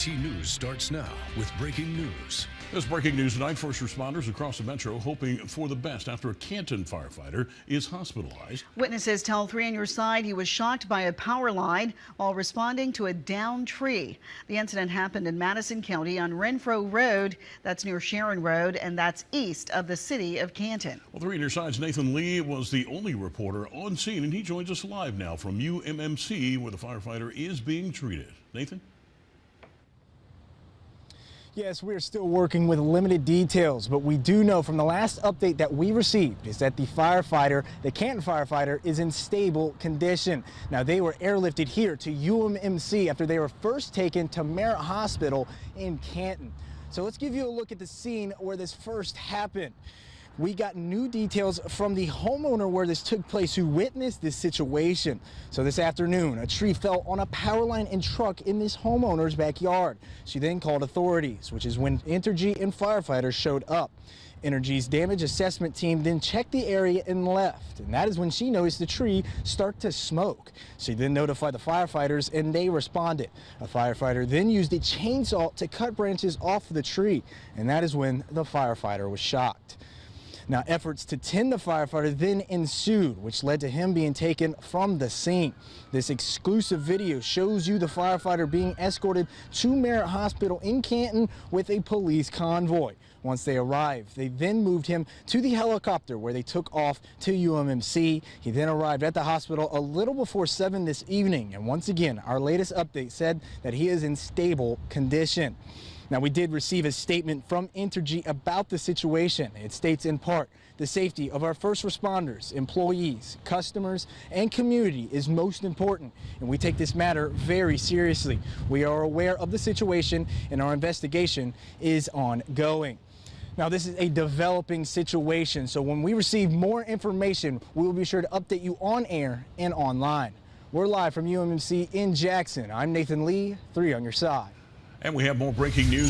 T News starts now with breaking news. This breaking news tonight, first responders across the metro hoping for the best after a Canton firefighter is hospitalized. Witnesses tell 3 on Your Side he was shocked by a power line while responding to a downed tree. The incident happened in Madison County on Renfro Road. That's near Sharon Road, and that's east of the city of Canton. Well, 3 on Your Side's Nathan Lee was the only reporter on scene, and he joins us live now from UMMC, where the firefighter is being treated. Nathan? Yes, we're still working with limited details, but we do know from the last update that we received is that the Canton firefighter, is in stable condition. Now, they were airlifted here to UMMC after they were first taken to Merritt Hospital in Canton. So let's give you a look at the scene where this first happened. We got new details from the homeowner where this took place who witnessed this situation. So this afternoon, a tree fell on a power line and truck in this homeowner's backyard. She then called authorities, which is when Entergy and firefighters showed up. Entergy's damage assessment team then checked the area and left, and that is when she noticed the tree start to smoke. She then notified the firefighters and they responded. A firefighter then used a chainsaw to cut branches off the tree, and that is when the firefighter was shocked. Now, efforts to tend the firefighter then ensued, which led to him being taken from the scene. This exclusive video shows you the firefighter being escorted to Merritt Hospital in Canton with a police convoy. Once they arrived, they then moved him to the helicopter where they took off to UMMC. He then arrived at the hospital a little before 7 this evening. And once again, our latest update said that he is in stable condition. Now, we did receive a statement from Entergy about the situation. It states in part, the safety of our first responders, employees, customers, and community is most important, and we take this matter very seriously. We are aware of the situation, and our investigation is ongoing. Now, this is a developing situation, so when we receive more information, we will be sure to update you on air and online. We're live from UMMC in Jackson. I'm Nathan Lee, 3 on Your Side. And we have more breaking news.